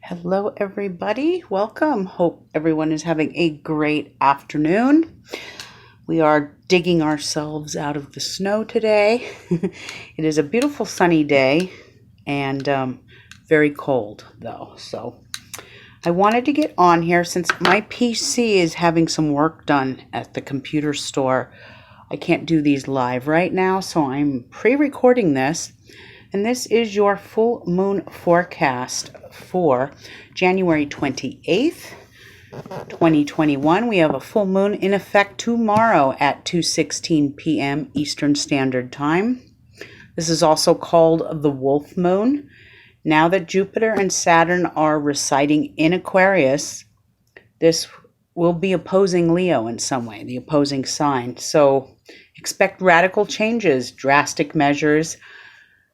Hello, everybody. Welcome. Hope everyone is having a great afternoon. We are digging ourselves out of the snow today. It is a beautiful sunny day and very cold, though. So I wanted to get on here since my PC is having some work done at the computer store. I can't do these live right now, so I'm pre-recording this. And this is your full moon forecast for January 28th, 2021. We have a full moon in effect tomorrow at 2:16 p.m. Eastern Standard Time. This is also called the wolf moon. Now that Jupiter and Saturn are residing in Aquarius, this will be opposing Leo in some way, the opposing sign. So expect radical changes, drastic measures.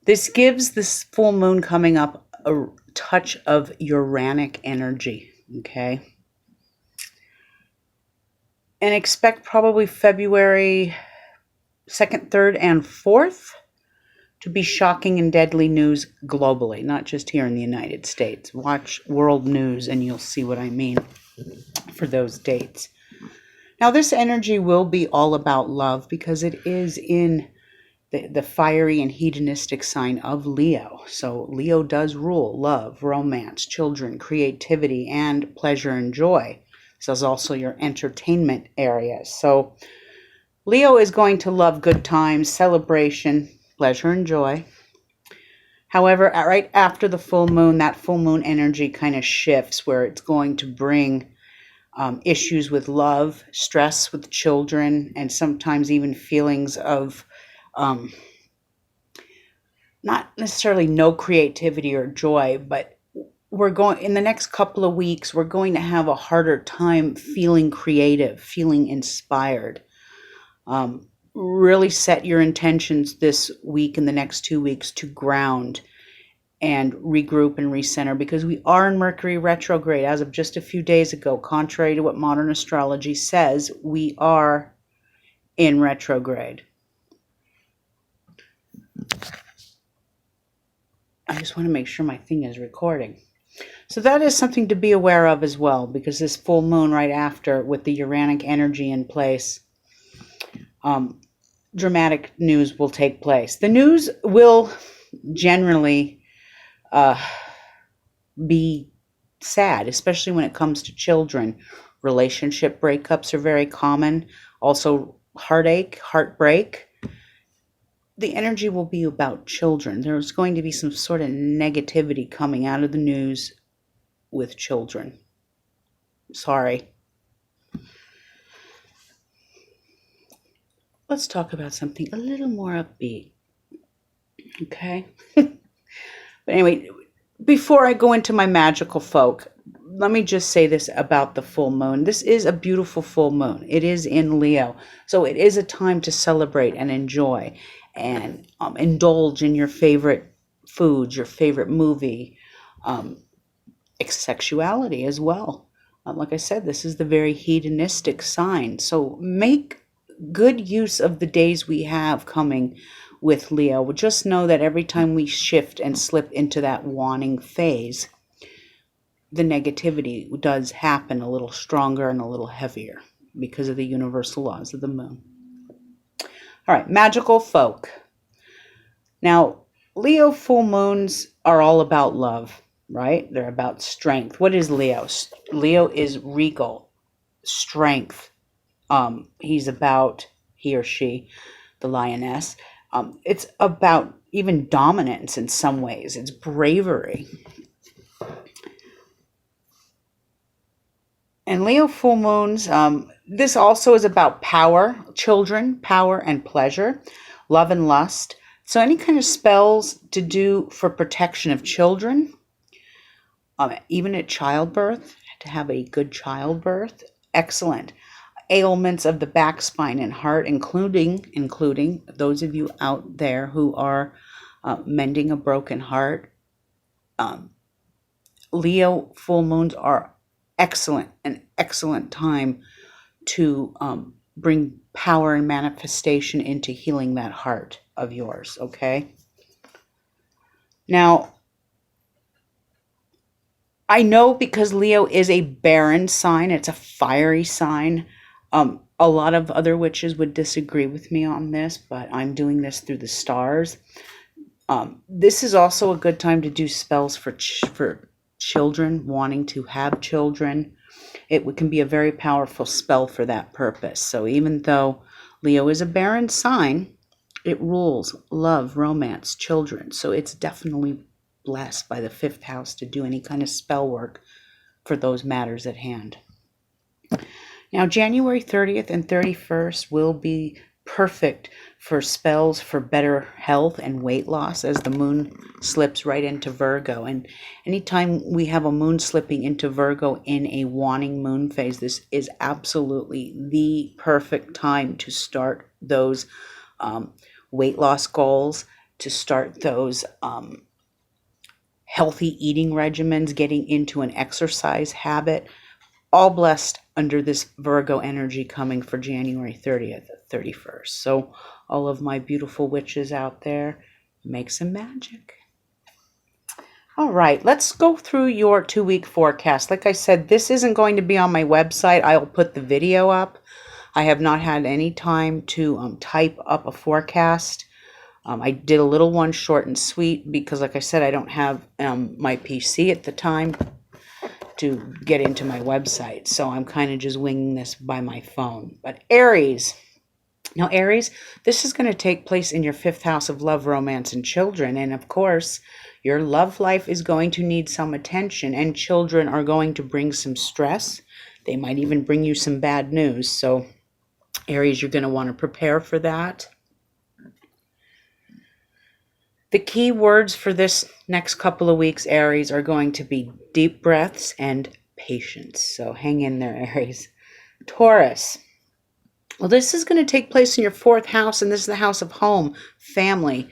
This gives this full moon coming up a touch of Uranic energy, okay? And expect probably February 2nd, 3rd, and 4th to be shocking and deadly news globally, not just here in the United States. Watch world news and you'll see what I mean for those dates. Now, this energy will be all about love because it is in the fiery and hedonistic sign of Leo. So Leo does rule love, romance, children, creativity, and pleasure and joy. This is also your entertainment area. So Leo is going to love good times, celebration, pleasure, and joy. However, right after the full moon, that full moon energy kind of shifts where it's going to bring issues with love, stress with children, and sometimes even feelings of not necessarily no creativity or joy, but in the next couple of weeks, we're going to have a harder time feeling creative, feeling inspired. Really set your intentions this week and the next 2 weeks to ground and regroup and recenter, because we are in Mercury retrograde as of just a few days ago. Contrary to what modern astrology says, we are in retrograde. I just want to make sure my thing is recording. So that is something to be aware of as well, because this full moon right after, with the Uranic energy in place, dramatic news will take place. The news will generally be sad, especially when it comes to children. Relationship breakups are very common. Also heartache, heartbreak. The energy will be about children. There's going to be some sort of negativity coming out of the news with children. Sorry. Let's talk about something a little more upbeat. Okay? But anyway, before I go into my magical folk, let me just say this about the full moon. This is a beautiful full moon. It is in Leo. So it is a time to celebrate and enjoy and indulge in your favorite foods, your favorite movie, sexuality as well. Like I said, this is the very hedonistic sign. So make good use of the days we have coming with Leo. Just know that every time we shift and slip into that wanting phase, the negativity does happen a little stronger and a little heavier because of the universal laws of the moon. All right, magical folk. Now, Leo full moons are all about love, right? They're about strength. What is Leo? Leo is regal, strength. He or she, the lioness. It's about even dominance in some ways. It's bravery. And Leo full moons, this also is about power, children, power and pleasure, love and lust. So any kind of spells to do for protection of children, even at childbirth, to have a good childbirth, excellent. Ailments of the back, spine, and heart, including those of you out there who are mending a broken heart. Leo full moons are an excellent time to bring power and manifestation into healing that heart of yours, okay? Now, I know because Leo is a barren sign, it's a fiery sign. A lot of other witches would disagree with me on this, but I'm doing this through the stars. This is also a good time to do spells for children, wanting to have children. It can be a very powerful spell for that purpose. So even though Leo is a barren sign, it rules love, romance, children. So it's definitely blessed by the fifth house to do any kind of spell work for those matters at hand. Now, January 30th and 31st will be perfect for spells for better health and weight loss as the moon slips right into Virgo. And anytime we have a moon slipping into Virgo in a waning moon phase, this is absolutely the perfect time to start those weight loss goals, to start those healthy eating regimens, getting into an exercise habit, all blessed under this Virgo energy coming for January 30th, 31st. So all of my beautiful witches out there, make some magic. All right, let's go through your 2-week forecast. Like I said, this isn't going to be on my website. I'll put the video up. I have not had any time to type up a forecast. I did a little one, short and sweet, because like I said, I don't have my PC at the time to get into my website. So I'm kind of just winging this by my phone. But Aries. Now, Aries, this is going to take place in your 5th house of love, romance, and children. And of course, your love life is going to need some attention, and children are going to bring some stress. They might even bring you some bad news. So Aries, you're going to want to prepare for that. The key words for this next couple of weeks, Aries, are going to be deep breaths and patience. So hang in there, Aries. Taurus. Well, this is going to take place in your 4th house, and this is the house of home, family,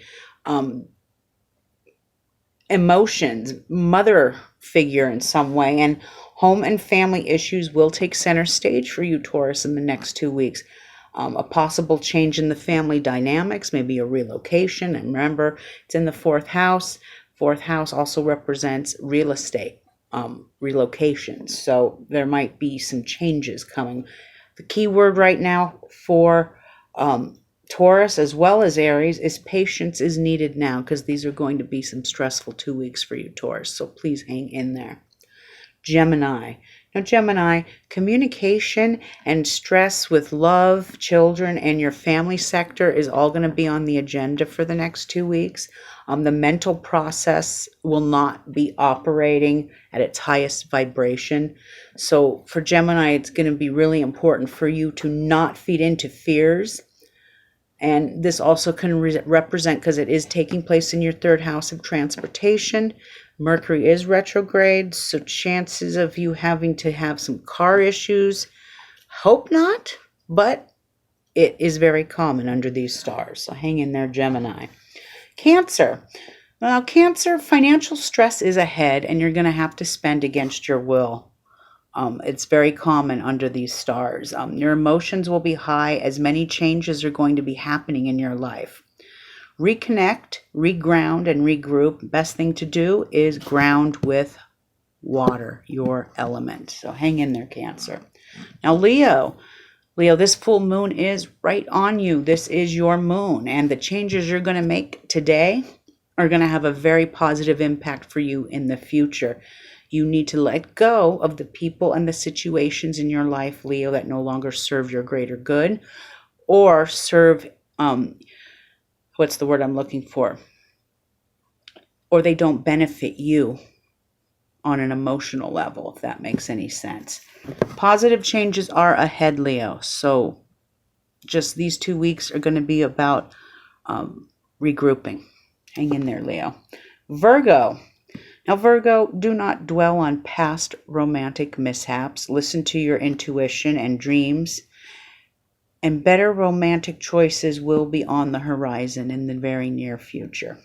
emotions, mother figure in some way, and home and family issues will take center stage for you, Taurus, in the next 2 weeks. A possible change in the family dynamics, maybe a relocation. And remember, it's in the 4th house. 4th house also represents real estate, relocations. So there might be some changes coming. The key word right now for Taurus as well as Aries is patience is needed now, because these are going to be some stressful 2 weeks for you, Taurus. So please hang in there. Gemini. Now, Gemini, communication and stress with love, children, and your family sector is all going to be on the agenda for the next 2 weeks. The mental process will not be operating at its highest vibration. So for Gemini, it's going to be really important for you to not feed into fears. And this also can represent, because it is taking place in your 3rd house of transportation. Mercury is retrograde, so chances of you having to have some car issues, hope not, but it is very common under these stars. So hang in there, Gemini. Cancer. Well, Cancer, financial stress is ahead, and you're going to have to spend against your will. It's very common under these stars. Your emotions will be high as many changes are going to be happening in your life. Reconnect, reground, and regroup. Best thing to do is ground with water, your element. So hang in there, Cancer. Now, Leo, this full moon is right on you. This is your moon, and the changes you're going to make today are going to have a very positive impact for you in the future. You need to let go of the people and the situations in your life, Leo, that no longer serve your greater good or serve, what's the word I'm looking for? Or they don't benefit you on an emotional level, if that makes any sense. Positive changes are ahead, Leo. So just these 2 weeks are going to be about regrouping. Hang in there, Leo. Virgo. Now, Virgo, do not dwell on past romantic mishaps. Listen to your intuition and dreams. And better romantic choices will be on the horizon in the very near future.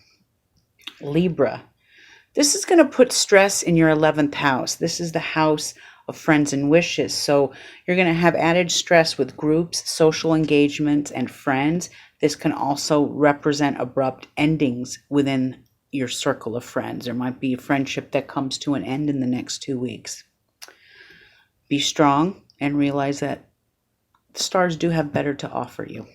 Libra. This is going to put stress in your 11th house. This is the house of friends and wishes. So you're going to have added stress with groups, social engagements, and friends. This can also represent abrupt endings within your circle of friends. There might be a friendship that comes to an end in the next 2 weeks. Be strong and realize that the stars do have better to offer you.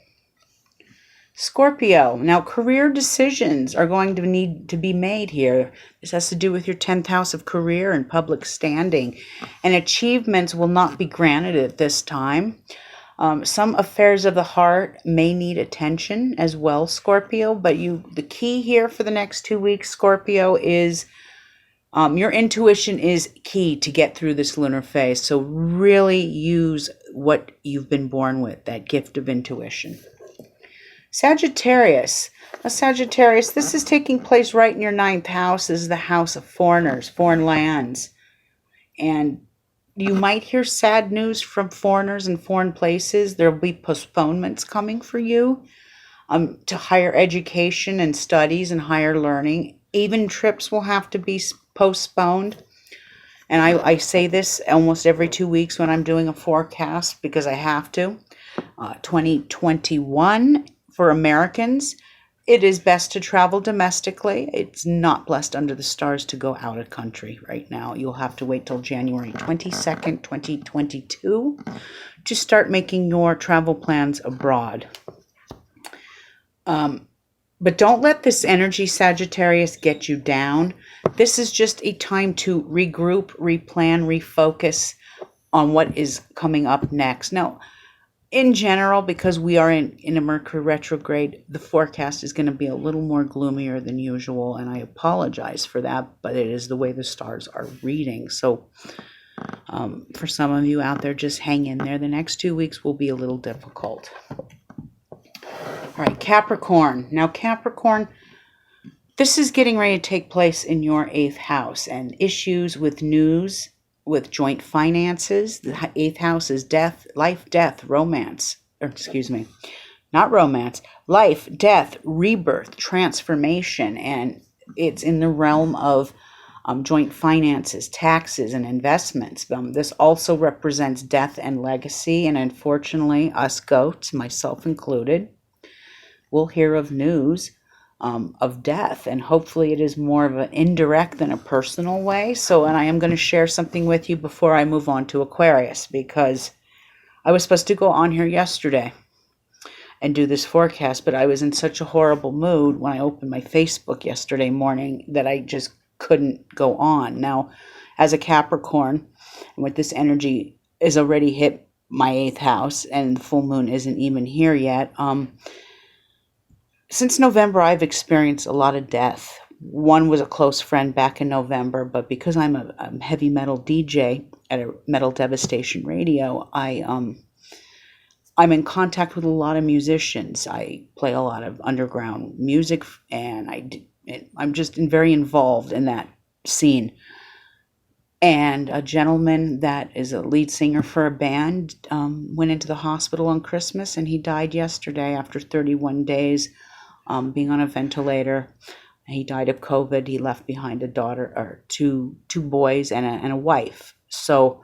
Scorpio. Now, career decisions are going to need to be made here. This has to do with your 10th house of career and public standing. And achievements will not be granted at this time. Some affairs of the heart may need attention as well, Scorpio. But the key here for the next 2 weeks, Scorpio, is your intuition is key to get through this lunar phase. So really use what you've been born with, that gift of intuition. Sagittarius. Now, Sagittarius, this is taking place right in your 9th house. This is the house of foreigners, foreign lands. And you might hear sad news from foreigners in foreign places. There will be postponements coming for you to higher education and studies and higher learning. Even trips will have to be postponed. And I say this almost every 2 weeks when I'm doing a forecast because I have to. 2021, for Americans, it is best to travel domestically. It's not blessed under the stars to go out of country right now. You'll have to wait till January 22nd, 2022 to start making your travel plans abroad. But don't let this energy, Sagittarius, get you down. This is just a time to regroup, replan, refocus on what is coming up next. Now, in general, because we are in a Mercury retrograde, the forecast is going to be a little more gloomier than usual, and I apologize for that, but it is the way the stars are reading. So for some of you out there, just hang in there. The next 2 weeks will be a little difficult. All right, Capricorn. Now, Capricorn, this is getting ready to take place in your 8th house, and issues with news, with joint finances. The 8th house is death, life, death, romance. Or excuse me, not romance. Life, death, rebirth, transformation. And it's in the realm of joint finances, taxes, and investments. This also represents death and legacy. And unfortunately, us goats, myself included, will hear of news of death, and hopefully it is more of an indirect than a personal way. And I am going to share something with you before I move on to Aquarius, because I was supposed to go on here yesterday and do this forecast, but I was in such a horrible mood when I opened my Facebook yesterday morning that I just couldn't go on. Now, as a Capricorn, with this energy is already hit my 8th house, and the full moon isn't even here yet. Since November, I've experienced a lot of death. One was a close friend back in November, but because I'm a heavy metal DJ at a Metal Devastation Radio, I'm in contact with a lot of musicians. I play a lot of underground music, and I'm just very involved in that scene. And a gentleman that is a lead singer for a band went into the hospital on Christmas, and he died yesterday after 31 days. Being on a ventilator. He died of COVID. He left behind a daughter, or two boys and a wife. So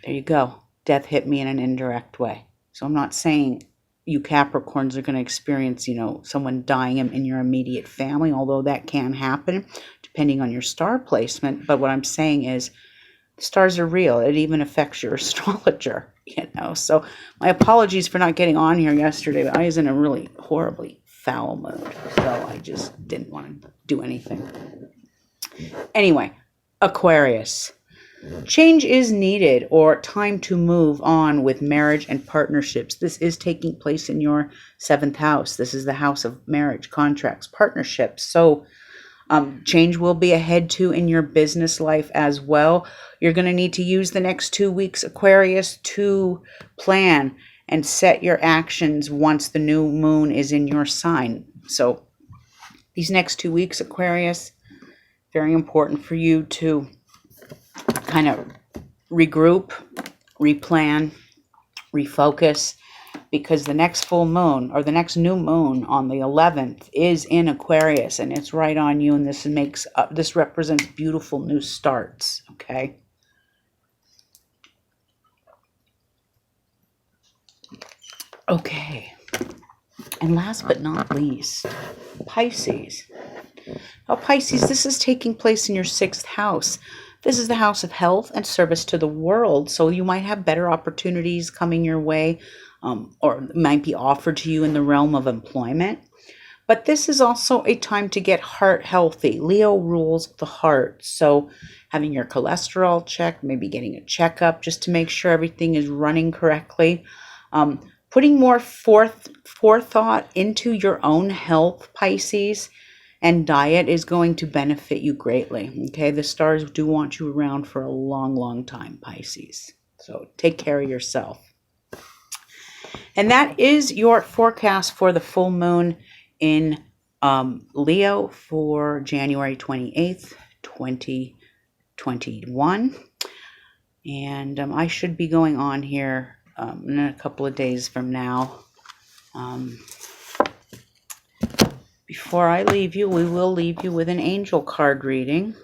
there you go. Death hit me in an indirect way. So I'm not saying you Capricorns are going to experience, someone dying in your immediate family, although that can happen depending on your star placement. But what I'm saying is the stars are real. It even affects your astrologer. So my apologies for not getting on here yesterday, but I was in a really horribly foul mood, so I just didn't want to do anything. Anyway, Aquarius. Change is needed, or time to move on with marriage and partnerships. This is taking place in your 7th house. This is the house of marriage, contracts, partnerships. So change will be ahead too in your business life as well. You're going to need to use the next 2 weeks, Aquarius, to plan and set your actions once the new moon is in your sign. So these next 2 weeks, Aquarius, very important for you to kind of regroup, replan, refocus, because the next full moon, or the next new moon on the 11th, is in Aquarius, and it's right on you, and this represents beautiful new starts, okay? Okay, and last but not least, Pisces. Oh, Pisces, this is taking place in your 6th house. This is the house of health and service to the world. So you might have better opportunities coming your way, or might be offered to you in the realm of employment. But this is also a time to get heart healthy. Leo rules the heart. So having your cholesterol checked, maybe getting a checkup just to make sure everything is running correctly. Putting more forethought into your own health, Pisces, and diet is going to benefit you greatly. Okay, the stars do want you around for a long, long time, Pisces. So take care of yourself. And that is your forecast for the full moon in Leo for January 28th, 2021. And I should be going on here in a couple of days from now. Before I leave you, we will leave you with an angel card reading.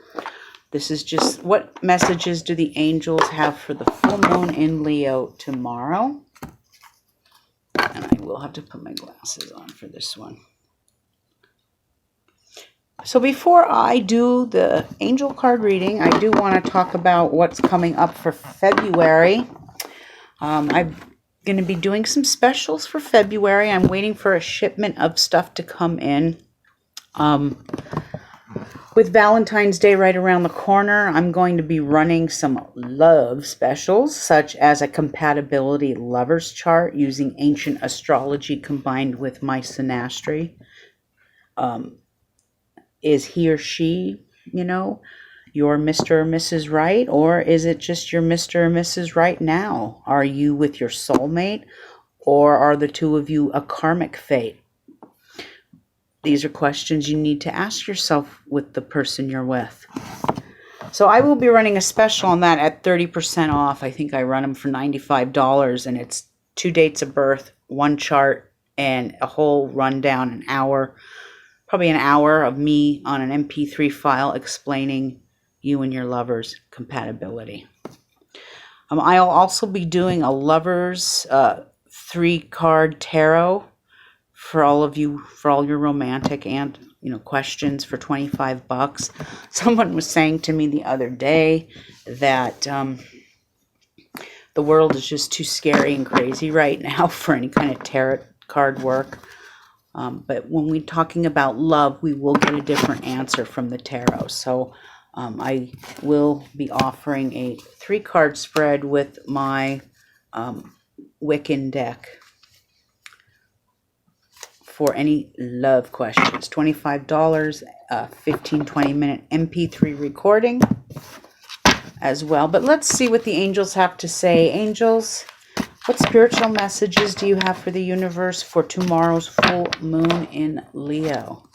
This is just what messages do the angels have for the full moon in Leo tomorrow. And I will have to put my glasses on for this one. So before I do the angel card reading, I do want to talk about what's coming up for February. I'm going to be doing some specials for February. I'm waiting for a shipment of stuff to come in. With Valentine's Day right around the corner, I'm going to be running some love specials, such as a compatibility lovers chart using ancient astrology combined with my synastry. Is he or she, your Mr. or Mrs. Right, or is it just your Mr. or Mrs. Right now? Are you with your soulmate, or are the two of you a karmic fate? These are questions you need to ask yourself with the person you're with. So I will be running a special on that at 30% off. I think I run them for $95, and it's 2 dates of birth, 1 chart, and a whole rundown, probably an hour of me on an MP3 file explaining you and your lover's compatibility. I'll also be doing a lover's 3-card tarot for all of you, for all your romantic and questions for $25. Someone was saying to me the other day that the world is just too scary and crazy right now for any kind of tarot card work. But when we're talking about love, we will get a different answer from the tarot. So I will be offering a 3-card spread with my Wiccan deck for any love questions. $25, 15-20 minute MP3 recording as well. But let's see what the angels have to say. Angels, what spiritual messages do you have for the universe for tomorrow's full moon in Leo?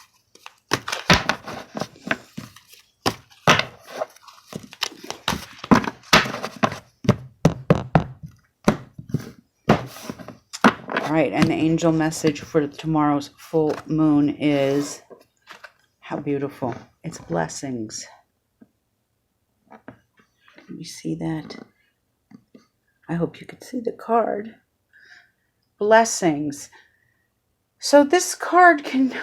All right, and the angel message for tomorrow's full moon is, how beautiful. It's blessings. Can you see that? I hope you could see the card. Blessings. So this card can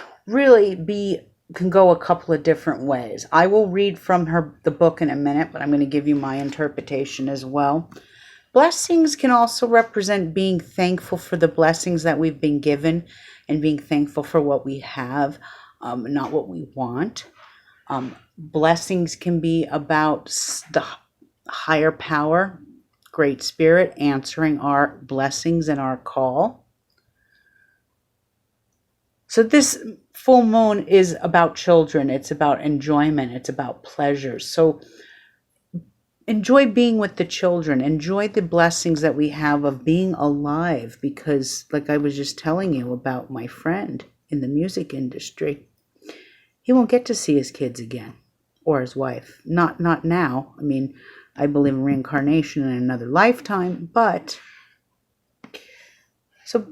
go a couple of different ways. I will read from the book in a minute, but I'm going to give you my interpretation as well. Blessings can also represent being thankful for the blessings that we've been given and being thankful for what we have, not what we want. Blessings can be about the higher power, Great Spirit, answering our blessings and our call. So this full moon is about children. It's about enjoyment. It's about pleasure. So enjoy being with the children. Enjoy the blessings that we have of being alive, because like I was just telling you about my friend in the music industry, he won't get to see his kids again, or his wife. Not now. I mean, I believe in reincarnation in another lifetime, but so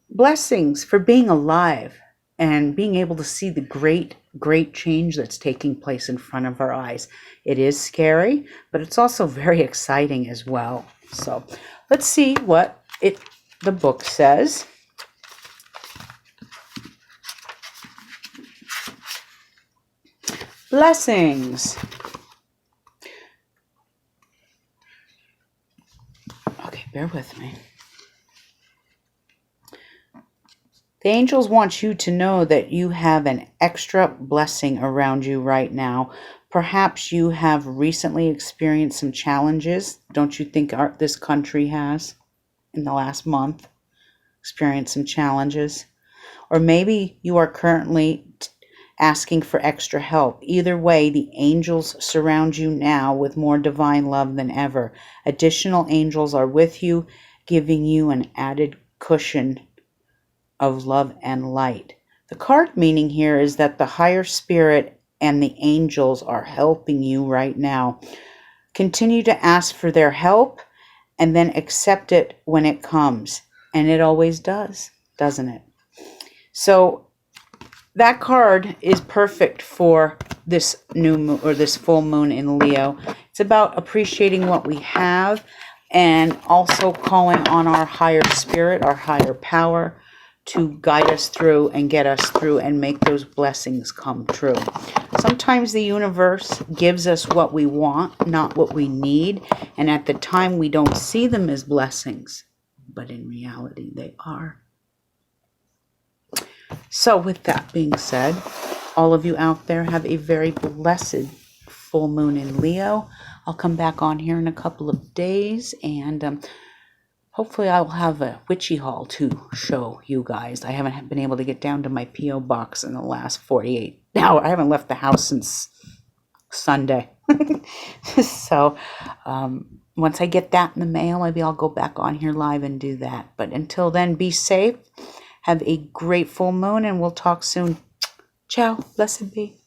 blessings for being alive and being able to see the great change that's taking place in front of our eyes. It is scary, but it's also very exciting as well. So let's see what the book says. Blessings. Okay, bear with me. The angels want you to know that you have an extra blessing around you right now. Perhaps you have recently experienced some challenges. Don't you think this country has in the last month experienced some challenges? Or maybe you are currently asking for extra help. Either way, the angels surround you now with more divine love than ever. Additional angels are with you, giving you an added cushion of love and light. The card meaning here is that the higher spirit and the angels are helping you right now. Continue to ask for their help and then accept it when it comes. And it always does, doesn't it? So that card is perfect for this new moon or this full moon in Leo. It's about appreciating what we have and also calling on our higher spirit, our higher power, to guide us through and get us through and make those blessings come true. Sometimes the universe gives us what we want, not what we need, and at the time we don't see them as blessings, but in reality they are. So with that being said, all of you out there have a very blessed full moon in Leo. I'll come back on here in a couple of days, and hopefully I will have a witchy haul to show you guys. I haven't been able to get down to my P.O. box in the last 48 hours. I haven't left the house since Sunday. So once I get that in the mail, maybe I'll go back on here live and do that. But until then, be safe. Have a great full moon, and we'll talk soon. Ciao. Blessed be.